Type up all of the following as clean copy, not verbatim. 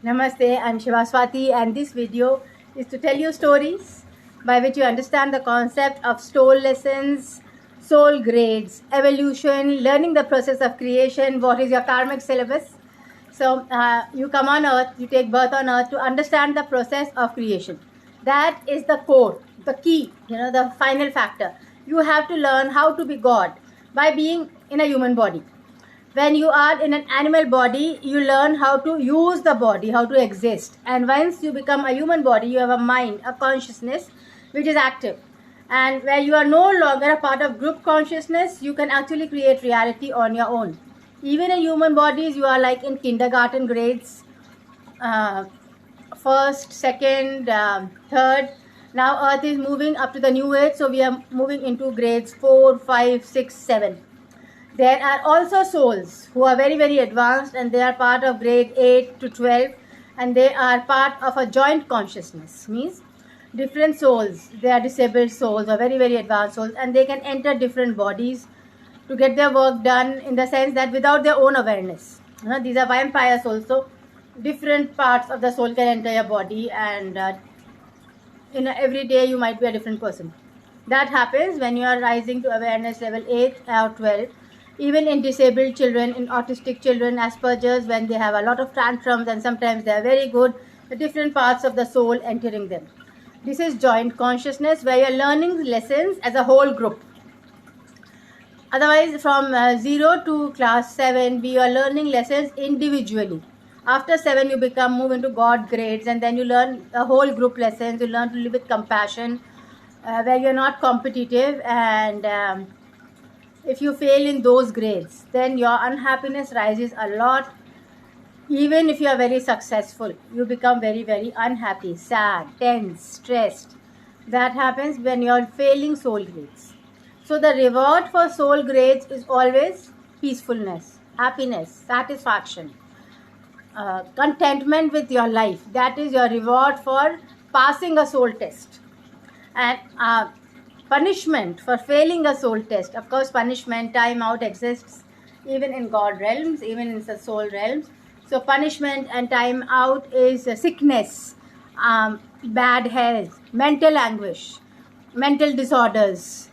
Namaste, I'm Shiva Swati, and this video is to tell you stories by which you understand the concept of soul lessons, soul grades, evolution, learning the process of creation, what is your karmic syllabus. So, you come on earth, you take birth on earth to understand the process of creation. That is the core, the key, the final factor. You have to learn how to be God by being in a human body. When you are in an animal body, you learn how to use the body, how to exist. And once you become a human body, you have a mind, a consciousness which is active. And where you are no longer a part of group consciousness, you can actually create reality on your own. Even in human bodies, you are like in kindergarten grades, uh, first, second, third. Now earth is moving up to the new age, so we are moving into grades 4, 5, 6, 7. There are also souls who are very, very advanced, and they are part of grade 8 to 12, and they are part of a joint consciousness. Means different souls, they are disabled souls or very, very advanced souls, and they can enter different bodies to get their work done, in the sense that without their own awareness. These are vampires also. Different parts of the soul can enter your body, and in every day you might be a different person. That happens when you are rising to awareness level 8 or 12. Even in disabled children, in autistic children, Asperger's, when they have a lot of tantrums and sometimes they are very good, the different parts of the soul entering them. This is joint consciousness, where you are learning lessons as a whole group. Otherwise, from 0 to class 7, we are learning lessons individually. After 7, you move into God grades, and then you learn the whole group lessons. You learn to live with compassion, where you're not competitive, and if you fail in those grades, then your unhappiness rises a lot. Even if you are very successful, you become very, very unhappy, sad, tense, stressed. That happens when you are failing soul grades. So the reward for soul grades is always peacefulness, happiness, satisfaction, contentment with your life. That is your reward for passing a soul test. And punishment for failing a soul test. Of course, punishment, time out exists even in God realms, even in the soul realms. So punishment and time out is sickness, bad health, mental anguish, mental disorders,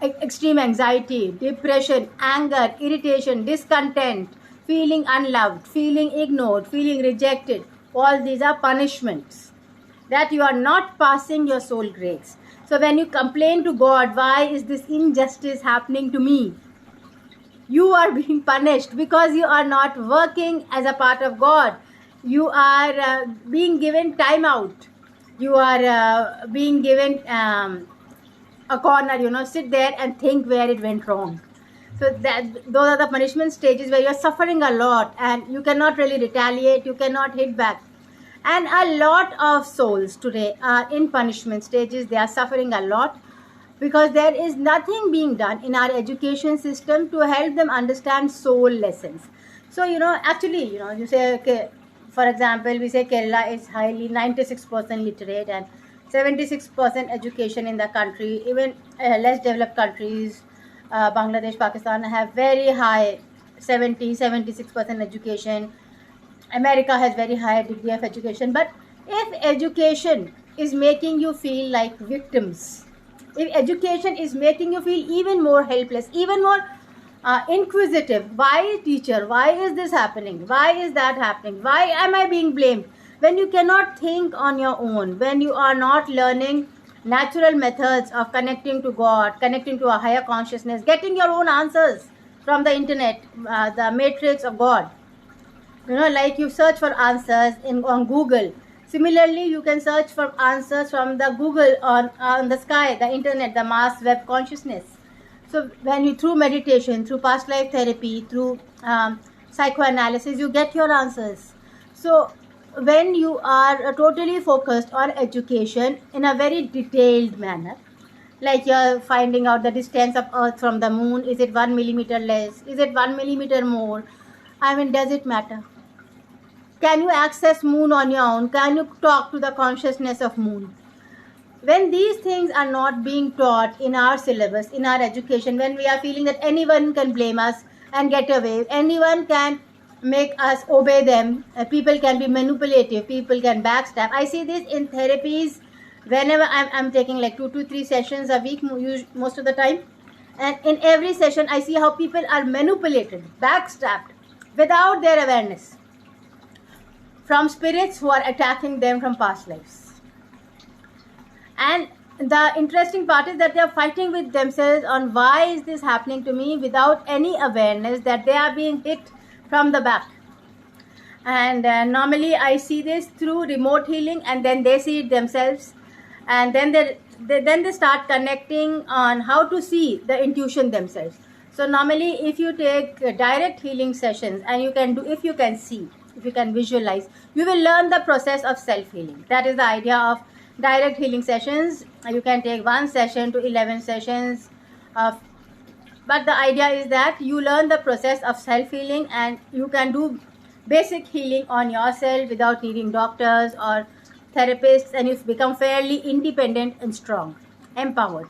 extreme anxiety, depression, anger, irritation, discontent, feeling unloved, feeling ignored, feeling rejected. All these are punishments that you are not passing your soul grades. So when you complain to God, why is this injustice happening to me? You are being punished because you are not working as a part of God. You are being given time out. You are being given a corner, sit there and think where it went wrong. So those are the punishment stages where you're suffering a lot and you cannot really retaliate, you cannot hit back. And a lot of souls today are in punishment stages. They are suffering a lot because there is nothing being done in our education system to help them understand soul lessons. So, actually, you say, okay, for example, we say Kerala is highly 96% literate and 76% education in the country. Even less developed countries, Bangladesh, Pakistan, have very high 76% education. America has very high degree of education. But if education is making you feel like victims, if education is making you feel even more helpless, even more inquisitive, why teacher, why is this happening, why is that happening, why am I being blamed, when you cannot think on your own, when you are not learning natural methods of connecting to God, connecting to a higher consciousness, getting your own answers from the internet, the matrix of God, like you search for answers on Google. Similarly, you can search for answers from the Google on the sky, the internet, the mass web consciousness. So when you, through meditation, through past life therapy, through psychoanalysis, you get your answers. So when you are totally focused on education in a very detailed manner, like you're finding out the distance of Earth from the moon, is it 1 millimeter less, is it 1 millimeter more? I mean, does it matter? Can you access moon on your own? Can you talk to the consciousness of moon? When these things are not being taught in our syllabus, in our education, when we are feeling that anyone can blame us and get away, anyone can make us obey them. People can be manipulative, people can backstab. I see this in therapies whenever I'm taking like 2 to 3 sessions a week most of the time. And in every session, I see how people are manipulated, backstabbed without their awareness from spirits who are attacking them from past lives. And the interesting part is that they are fighting with themselves on why is this happening to me without any awareness that they are being hit from the back. And normally I see this through remote healing, and then they see it themselves, and then they start connecting on how to see the intuition themselves. So normally if you take direct healing sessions, and you can do, if you can see, if you can visualize, you will learn the process of self-healing. That is the idea of direct healing sessions. You can take 1 session to 11 sessions but the idea is that you learn the process of self-healing, and you can do basic healing on yourself without needing doctors or therapists, and you become fairly independent and strong, empowered.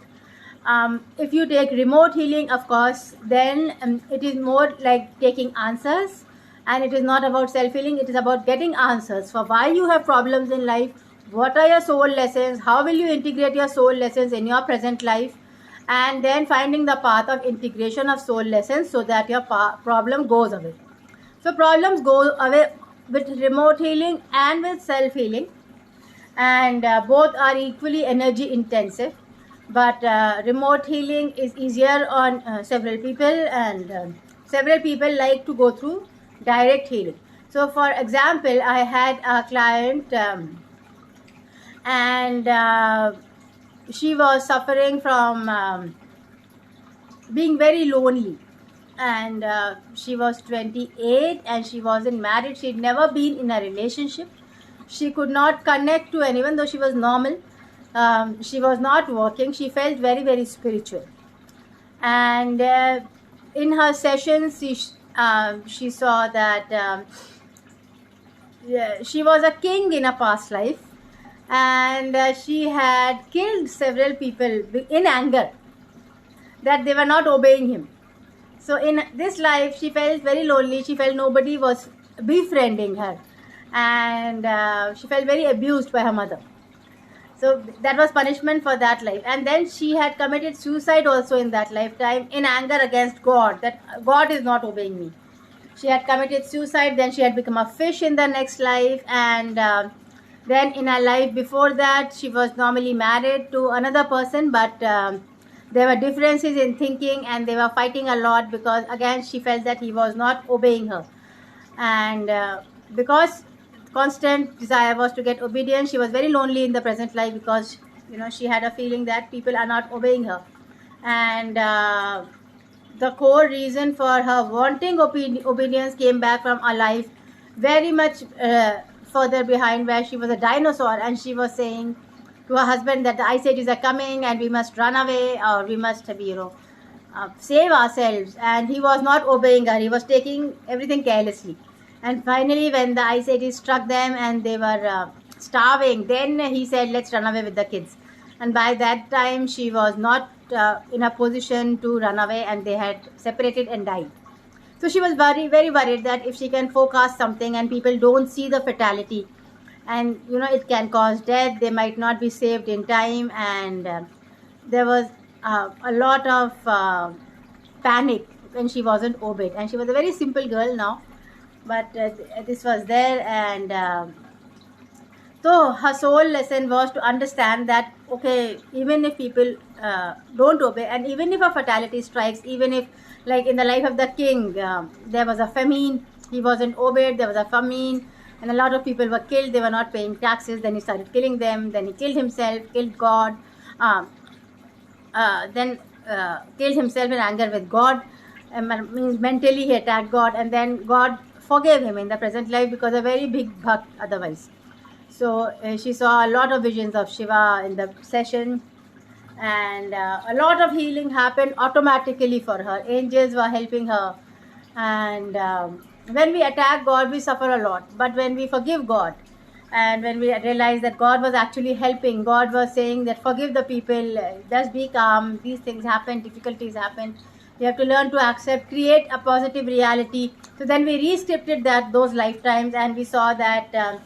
If you take remote healing, of course, then it is more like taking answers, and it is not about self-healing. It is about getting answers for why you have problems in life, what are your soul lessons, how will you integrate your soul lessons in your present life, and then finding the path of integration of soul lessons so that your problem goes away. So problems go away with remote healing and with self-healing, and both are equally energy intensive, but remote healing is easier on several people, and several people like to go through direct healing. So for example, I had a client and she was suffering from being very lonely, and she was 28 and she wasn't married. She'd never been in a relationship. She could not connect to anyone, though she was normal. She was not working. She felt very, very spiritual, and in her sessions she saw that she was a king in a past life, and she had killed several people in anger that they were not obeying him. So in this life she felt very lonely. She felt nobody was befriending her, and she felt very abused by her mother. So that was punishment for that life. And then she had committed suicide also in that lifetime, in anger against God, that God is not obeying me. She had committed suicide. Then she had become a fish in the next life, and then in her life before that she was normally married to another person, but there were differences in thinking, and they were fighting a lot because again she felt that he was not obeying her. And because constant desire was to get obedience, she was very lonely in the present life because she had a feeling that people are not obeying her. And the core reason for her wanting obedience came back from a life very much further behind, where she was a dinosaur, and she was saying to her husband that the ice ages are coming and we must run away, or we must save ourselves. And he was not obeying her. He was taking everything carelessly. And finally, when the ice ages struck them and they were starving, then he said, let's run away with the kids. And by that time she was not in a position to run away, and they had separated and died. So she was very, very worried that if she can forecast something and people don't see the fatality, and it can cause death, they might not be saved in time. And there was a lot of panic when she wasn't obeyed. And she was a very simple girl now, but this was there. And so her soul lesson was to understand that, okay, even if people don't obey, and even if a fatality strikes, even if, like in the life of the king, there was a famine, he wasn't obeyed, there was a famine, and a lot of people were killed. They were not paying taxes. Then he started killing them. Then he killed himself, killed God, then killed himself in anger with God. Means mentally he attacked God, and then God forgave him in the present life because a very big bhakt otherwise. So she saw a lot of visions of Shiva in the session, and a lot of healing happened automatically for her. Angels were helping her, and when we attack God, we suffer a lot. But when we forgive God, and when we realize that God was actually helping, God was saying that forgive the people, just be calm, these things happen, difficulties happen, You have to learn to accept, create a positive reality. So then we re-scripted those lifetimes, and we saw that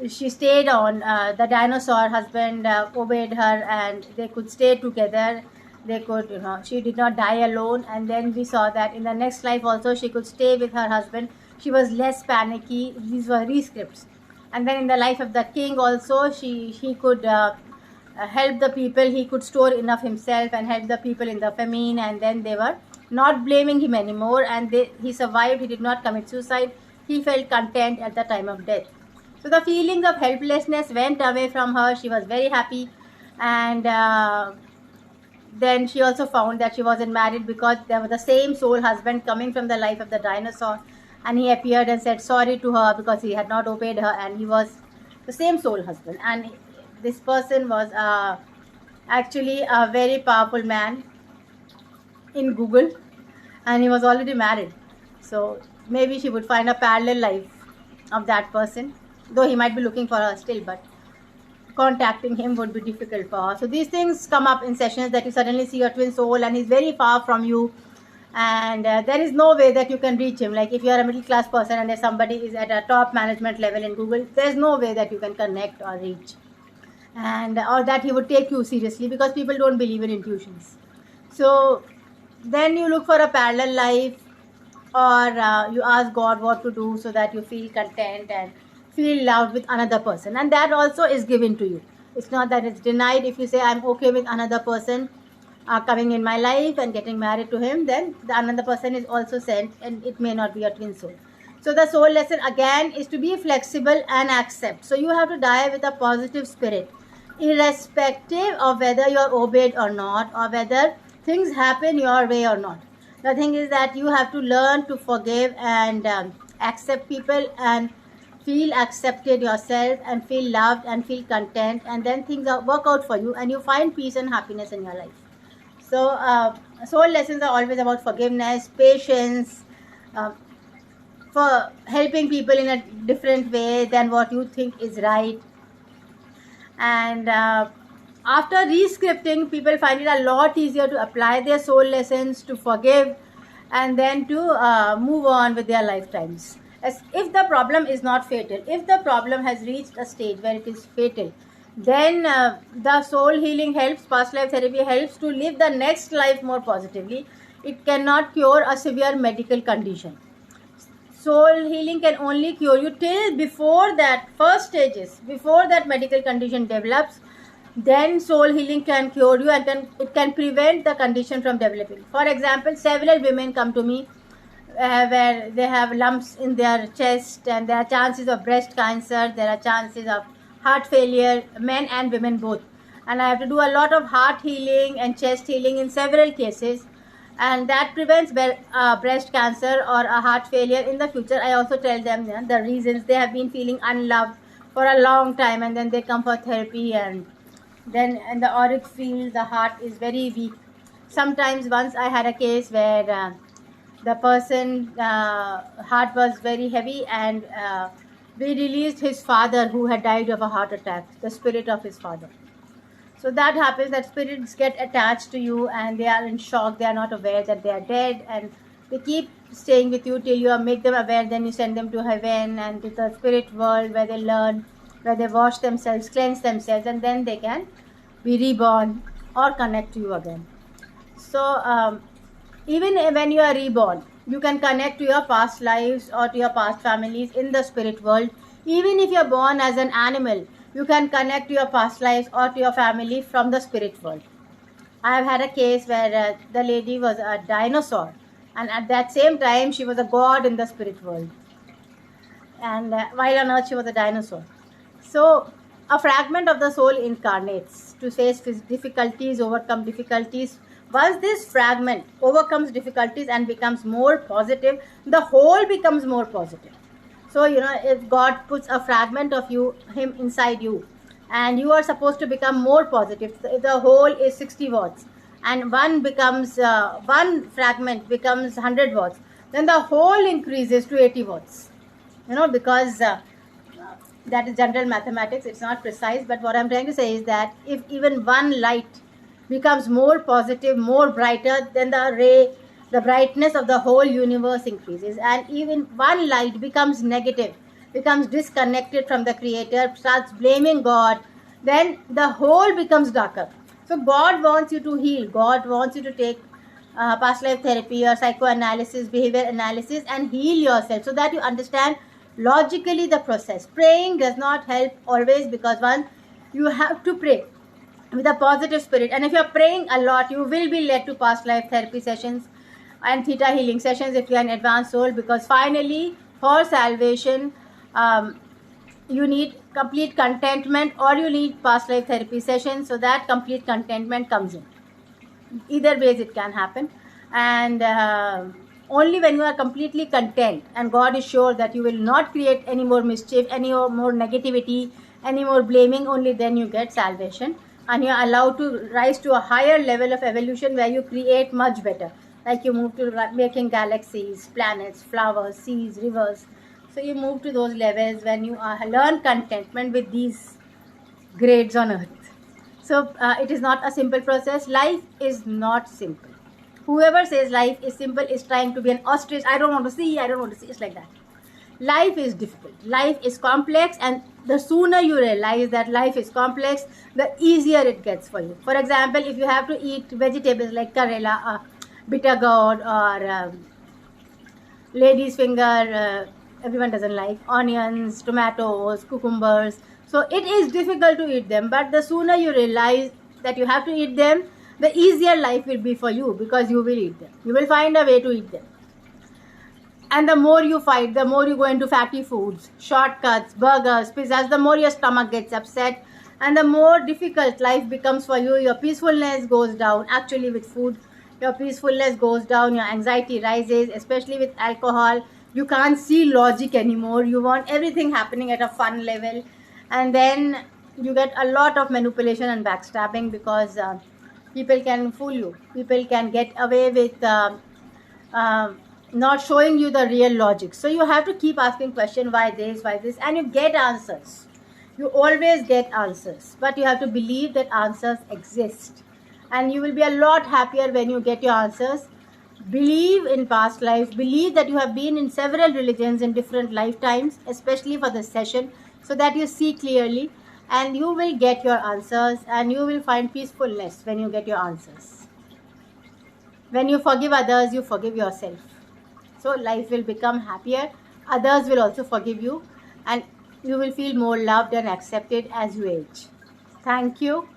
she stayed on. The dinosaur husband obeyed her, and they could stay together. They could, she did not die alone. And then we saw that in the next life also she could stay with her husband. She was less panicky. These were re-scripts. And then in the life of the king also, he could help the people. He could store enough himself and help the people in the famine. And then they were not blaming him anymore, and he survived. He did not commit suicide. He felt content at the time of death. So the feelings of helplessness went away from her. She was very happy. And then she also found that she wasn't married, because there was the same soul husband coming from the life of the dinosaur, and he appeared and said sorry to her because he had not obeyed her, and he was the same soul husband. And this person was actually a very powerful man in Google, and he was already married. So maybe she would find a parallel life of that person, though he might be looking for her still, but contacting him would be difficult for her. So these things come up in sessions, that you suddenly see your twin soul and he's very far from you, and there is no way that you can reach him. Like if you are a middle class person and there's somebody is at a top management level in Google, there's no way that you can connect or reach, and or that he would take you seriously, because people don't believe in intuitions. So then you look for a parallel life, or you ask God what to do so that you feel content and feel loved with another person, and that also is given to you. It's not that it's denied. If you say I'm okay with another person coming in my life and getting married to him, then the another person is also sent, and it may not be a twin soul. So the soul lesson again is to be flexible and accept. So you have to die with a positive spirit, irrespective of whether you're obeyed or not, or whether things happen your way or not. The thing is that you have to learn to forgive and accept people, and feel accepted yourself, and feel loved and feel content, and then things work out for you, and you find peace and happiness in your life. So soul lessons are always about forgiveness, patience, for helping people in a different way than what you think is right. And after re-scripting, people find it a lot easier to apply their soul lessons, to forgive, and then to move on with their lifetimes. As if the problem is not fatal, if the problem has reached a stage where it is fatal, then the soul healing helps, past life therapy helps to live the next life more positively. It cannot cure a severe medical condition. Soul healing can only cure you till before that first stages, before that medical condition develops. Then soul healing can cure you, and it can prevent the condition from developing. For example, several women come to me where they have lumps in their chest, and there are chances of breast cancer, there are chances of heart failure, men and women both. And I have to do a lot of heart healing and chest healing in several cases, and that prevents breast cancer or a heart failure in the future. I also tell them the reasons. They have been feeling unloved for a long time, and then they come for therapy, and then in the auric field the heart is very weak. Sometimes once I had a case where the person heart was very heavy, and we released his father who had died of a heart attack, the spirit of his father. So that happens, that spirits get attached to you, and they are in shock. They are not aware that they are dead, and they keep staying with you till you make them aware. Then you send them to heaven and to the spirit world, where they learn, where they wash themselves, cleanse themselves, and then they can be reborn or connect to you again. So even when you are reborn, you can connect to your past lives or to your past families in the spirit world. Even if you are born as an animal, you can connect to your past lives or to your family from the spirit world. I have had a case where the lady was a dinosaur, and at that same time she was a god in the spirit world, and while on earth she was a dinosaur. So a fragment of the soul incarnates to face difficulties, overcome difficulties. Once this fragment overcomes difficulties and becomes more positive, the whole becomes more positive. So, if God puts a fragment of him inside you, and you are supposed to become more positive, so if the whole is 60 watts, and one fragment becomes 100 watts, then the whole increases to 80 watts. Because that is general mathematics, it's not precise, but what I'm trying to say is that if even one light becomes more positive, more brighter, then the ray the brightness of the whole universe increases, and even one light becomes negative, becomes disconnected from the Creator, starts blaming God, then the whole becomes darker. So God wants you to heal. God wants you to take past life therapy or psychoanalysis, behavior analysis, and heal yourself so that you understand logically the process. Praying does not help always, because one, you have to pray with a positive spirit, and if you are praying a lot, you will be led to past life therapy sessions and theta healing sessions if you are an advanced soul, because finally for salvation you need complete contentment, or you need past life therapy sessions so that complete contentment comes in. Either ways it can happen, and only when you are completely content and God is sure that you will not create any more mischief, any more negativity, any more blaming, only then you get salvation, and you are allowed to rise to a higher level of evolution where you create much better, like you move to making galaxies, planets, flowers, seas, rivers. So you move to those levels when you learn contentment with these grades on earth. So it is not a simple process. Life is not simple. Whoever says life is simple is trying to be an ostrich. I don't want to see, I don't want to see. It's like that. Life is difficult. Life is complex, and the sooner you realize that life is complex, the easier it gets for you. For example, if you have to eat vegetables like karela, bitter gourd, or lady's finger, everyone doesn't like, onions, tomatoes, cucumbers. So it is difficult to eat them, but the sooner you realize that you have to eat them, the easier life will be for you, because you will eat them. You will find a way to eat them. And the more you fight, the more you go into fatty foods, shortcuts, burgers, pizzas, the more your stomach gets upset, and the more difficult life becomes for you. Your peacefulness goes down. Actually, with food, your peacefulness goes down, your anxiety rises, especially with alcohol. You can't see logic anymore. You want everything happening at a fun level, and then you get a lot of manipulation and backstabbing, because people can fool you. People can get away with not showing you the real logic. So you have to keep asking questions, why this, and you get answers. You always get answers, but you have to believe that answers exist, and you will be a lot happier when you get your answers. Believe in past lives. Believe that you have been in several religions in different lifetimes, especially for this session, so that you see clearly, and you will get your answers, and you will find peacefulness when you get your answers. When you forgive others, you forgive yourself. So life will become happier. Others will also forgive you, and you will feel more loved and accepted as you age. Thank you.